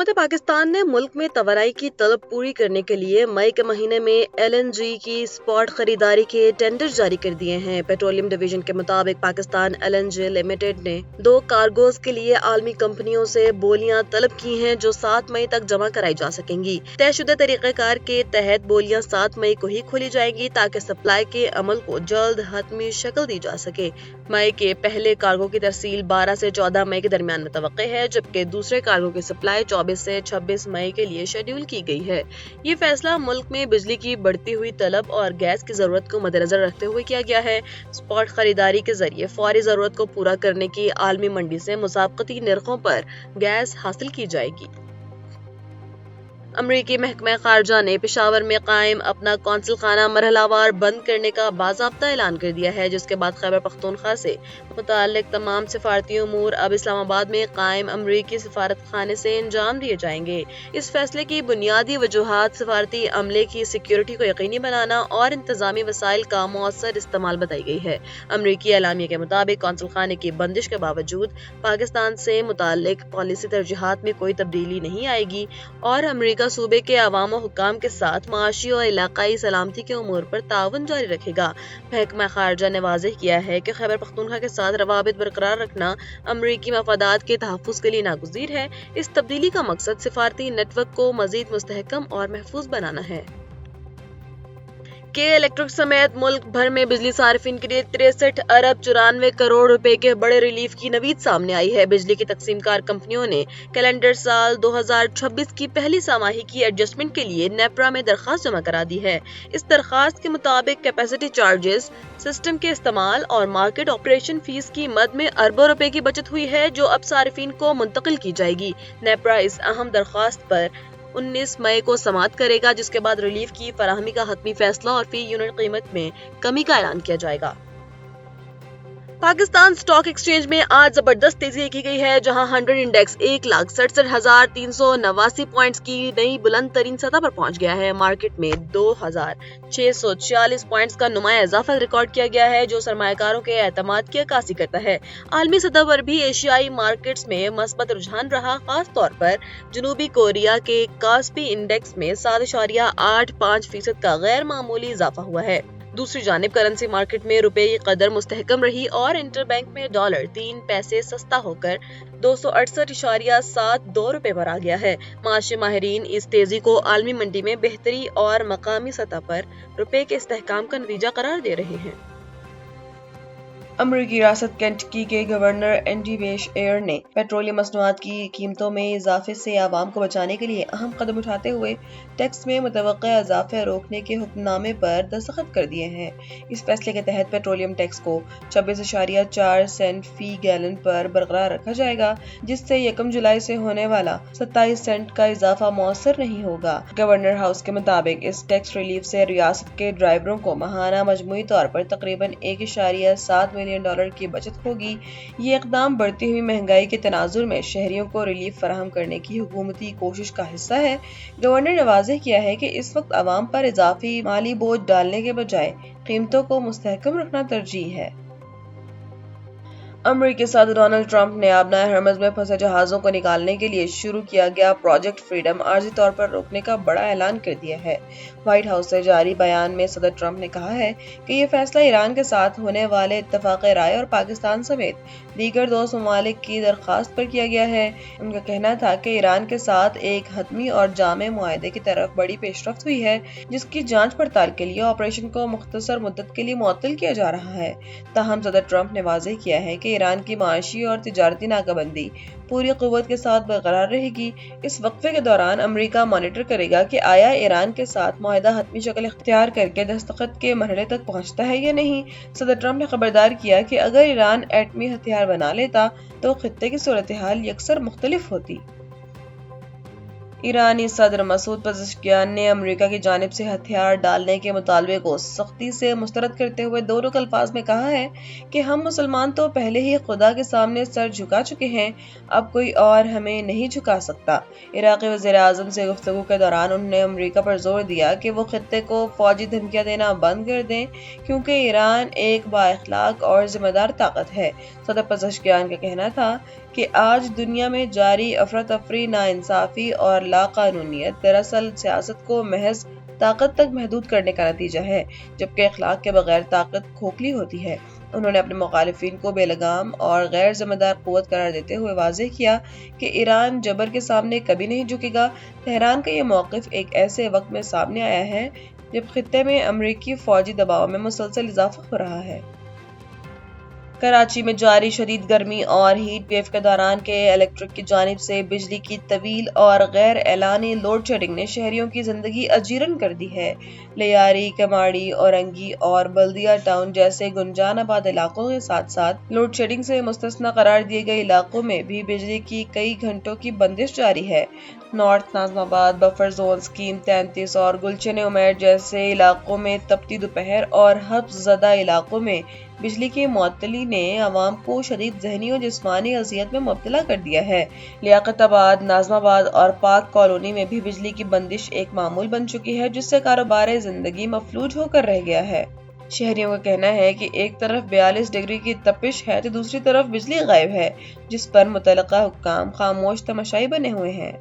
हुकूमत पाकिस्तान ने मुल्क में तवानाई की तलब पूरी करने के लिए मई के महीने में LNG की स्पॉट खरीदारी के टेंडर जारी कर दिए हैं। पेट्रोलियम डिवीजन के मुताबिक पाकिस्तान LNG लिमिटेड ने 2 कार्गोज के लिए आलमी कंपनियों से बोलियां तलब की हैं जो 7 मई तक जमा कराई जा सकेंगी। तयशुदा तरीक़ेकार के तहत बोलियां 7 मई को ही खोली जाएंगी ताकि सप्लाई के अमल को जल्द हतमी शक्ल दी जा सके। मई के पहले कार्गो की तरसील 12 से 14 मई के दरमियान मुतवक्के है, जबकि दूसरे कार्गो की सप्लाई 24 से 26 मई के लिए शेड्यूल की गई है। ये फैसला मुल्क में बिजली की बढ़ती हुई तलब और गैस की जरूरत को मद्देनजर रखते हुए किया गया है। स्पॉट खरीदारी के जरिए फौरी जरूरत को पूरा करने की आलमी मंडी से मुसाबकती निर्खों पर गैस हासिल की जाएगी। अमरीकी महकमा खारजा ने पेशावर में कायम अपना कौंसल खाना मरहलावार बंद करने का बाज़ाब्ता ऐलान कर दिया है, जिसके बाद खैबर पख्तूनख्वा से मुताल्लिक तमाम सिफारती उमूर अब इस्लामाबाद में कायम अमरीकी सिफारत खाने से अंजाम दिए जाएंगे। इस फैसले की बुनियादी वजूहात सिफारती अमले की सिक्योरिटी को यकीनी बनाना और इंतजामी वसाइल का मौसर इस्तेमाल बताई गई है। अमरीकी एलामिया के मुताबिक कौंसल खाने की बंदिश के बावजूद पाकिस्तान से मुताल्लिक पॉलिसी तरजीहात में कोई तब्दीली नहीं आएगी और अमरीका सूबे के अवाम और हुक्काम के साथ माशी और इलाकाई सलामती के उमूर पर ताउन जारी रखेगा। महकमा खारजा ने वाज़ेह किया है कि खैबर पख्तूनख्वा के साथ रवाबित बरकरार रखना अमरीकी मफादात के तहफ़्फ़ुज़ के लिए नागुज़ीर है। इस तब्दीली का मकसद सिफारती नेटवर्क को मज़ीद मुस्तहकम और महफूज बनाना है। के इलेक्ट्रिक समेत मुल्क भर में बिजली सार्फिन के लिए 63 अरब 94 करोड़ रुपए के बड़े रिलीफ की नवीद सामने आई है। बिजली की तकसीमकार कंपनियों ने कैलेंडर साल 2026 की पहली छमाही की एडजस्टमेंट के लिए नेपरा में दरखास्त जमा करा दी है। इस दरखास्त के मुताबिक कैपेसिटी चार्जेस, सिस्टम के इस्तेमाल और मार्केट ऑपरेशन फीस की मद में अरबों रुपए की बचत हुई है, जो अब सार्फिन को मुंतकिल की जाएगी। नेपरा इस अहम दरखास्त पर 19 मई को समाअत करेगा, जिसके बाद रिलीफ की फराहमी का हतमी फैसला और फी यूनिट कीमत में कमी का ऐलान किया जाएगा। पाकिस्तान स्टॉक एक्सचेंज में आज जबरदस्त तेजी देखी गई है, जहां 100 इंडेक्स 1,67,389 पॉइंट्स की नई बुलंद तरीन सतह पर पहुंच गया है। मार्केट में 2,646 पॉइंट्स का नुमाया इजाफा रिकॉर्ड किया गया है, जो सरमायाकारों के एतमाद की अक्कासी करता है। आलमी सतह पर भी एशियाई मार्केट्स में मस्बत रुझान रहा। खास तौर पर जनूबी कोरिया के कास्पी इंडेक्स में 7.85% का गैर मामूली इजाफा हुआ है। दूसरी जानिब करेंसी मार्केट में रुपए की कदर मुस्तहकम रही और इंटरबैंक में डॉलर 3 पैसे सस्ता होकर 268.72 रुपए पर आ गया है। माशी माहिरीन इस तेजी को आलमी मंडी में बेहतरी और मकामी सतह पर रुपए के इस्तेहकाम का नतीजा करार दे रहे हैं। अमरीकी रियासत केंटकी के गवर्नर एंडी बेशेयर ने पेट्रोलियम मसनूआत की कीमतों में इजाफे से आवाम को बचाने के लिए अहम कदम उठाते हुए टैक्स में मुतवक्का इजाफे रोकने के हुक्मनामे पर दस्तखत कर दिए हैं। इस फैसले के तहत पेट्रोलियम टैक्स को 26.4 सेंट फी गैलन पर बरकरार रखा जाएगा, जिससे 1 जुलाई से होने वाला 27 सेंट का इजाफा मौसर नहीं होगा। गवर्नर हाउस के मुताबिक इस टैक्स रिलीफ से रियासत के ड्राइवरों को माहाना मजमूई तौर पर तकरीबन 1.7 मिलियन डॉलर की बचत होगी। ये इकदाम बढ़ती हुई महंगाई के तनाजुर में शहरियों को रिलीफ फराहम करने की हुकूमती कोशिश का हिस्सा है। गवर्नर ने वाज़ेह किया है कि इस वक्त अवाम पर इजाफी माली बोझ डालने के बजाय कीमतों को मुस्तहकम रखना तरजीह है। अमरीकी सदर डोनाल्ड ट्रंप ने आबनाए हरमज में फंसे जहाजों को निकालने के लिए शुरू किया गया प्रोजेक्ट फ्रीडम आर्जी तौर पर रोकने का बड़ा ऐलान कर दिया है। व्हाइट हाउस से जारी बयान में सदर ट्रंप ने कहा है कि ये फैसला ईरान के साथ होने वाले इत्तफाक राय और पाकिस्तान समेत दीगर 2 ममालिक की दरखास्त पर किया गया है। उनका कहना था कि ईरान के साथ एक हतमी और जामे मुआहदे की तरफ बड़ी पेशरफ्त हुई है, जिसकी जांच पड़ताल के लिए ऑपरेशन को मुख्तसर मुद्दत के लिए मुअत्तल किया जा रहा है। ताहम सदर ट्रंप ने वाज़ेह किया है कि ईरान की माशी और तिजारती नाकाबंदी पूरी कुव्वत के साथ बरकरार रहेगी। इस वक्फे के दौरान अमेरिका मॉनिटर करेगा कि आया ईरान के साथ मुआहदा हतमी शक्ल इख्तियार करके दस्तखत के मरहले तक पहुंचता है या नहीं। सदर ट्रंप ने खबरदार किया कि अगर ईरान एटमी हथियार बना लेता तो खित्ते की सूरत हाल यकसर मुख्तलिफ होती। ईरानी सदर मसूद पज़ेश्कियान ने अमेरिका की जानिब से हथियार डालने के मुतालबे को सख्ती से मुस्तरद करते हुए दोनों अल्फाज में कहा है कि हम मुसलमान तो पहले ही खुदा के सामने सर झुका चुके हैं, अब कोई और हमें नहीं झुका सकता। इराक़ी वज़ीर-ए-आज़म से गुफ्तगू के दौरान उन्होंने अमेरिका पर जोर दिया कि वो खित्ते को फौजी धमकियां देना बंद कर दें, क्योंकि ईरान एक बाइखलाक और जिम्मेदार ताकत है। सदर पज़ेश्कियान का कहना था کہ آج دنیا میں جاری افراتفری، ناانصافی اور لاقانونیت دراصل سیاست کو محض طاقت تک محدود کرنے کا نتیجہ ہے، جبکہ اخلاق کے بغیر طاقت کھوکھلی ہوتی ہے۔ انہوں نے اپنے مخالفین کو بے لگام اور غیر ذمہ دار قوت قرار دیتے ہوئے واضح کیا کہ ایران جبر کے سامنے کبھی نہیں جھکے گا۔ تہران کا یہ موقف ایک ایسے وقت میں سامنے آیا ہے جب خطے میں امریکی فوجی دباؤ میں مسلسل اضافہ ہو رہا ہے۔ کراچی میں جاری شدید گرمی اور ہیٹ ویو کے دوران کے الیکٹرک کی جانب سے بجلی کی طویل اور غیر اعلانی لوڈ شیڈنگ نے شہریوں کی زندگی اجیرن کر دی ہے۔ لیاری، کماڑی، اورنگی اور بلدیہ ٹاؤن جیسے گنجان آباد علاقوں کے ساتھ ساتھ لوڈ شیڈنگ سے مستثنی قرار دیے گئے علاقوں میں بھی بجلی کی کئی گھنٹوں کی بندش جاری ہے۔ نارتھ ناظم آباد، بفر زون، اسکیم 33 اور گلشن امید جیسے علاقوں میں تپتی دوپہر اور حبس زدہ علاقوں میں بجلی کی معطلی نے عوام کو شدید ذہنی اور جسمانی اذیت میں مبتلا کر دیا ہے۔ لیاقت آباد، ناظم آباد اور پاک کالونی میں بھی بجلی کی بندش ایک معمول بن چکی ہے، جس سے کاروبار زندگی مفلوج ہو کر رہ گیا ہے۔ شہریوں کا کہنا ہے کہ ایک طرف 42 ڈگری کی تپش ہے تو دوسری طرف بجلی غائب ہے، جس پر متعلقہ حکام خاموش تماشائی بنے ہوئے ہیں۔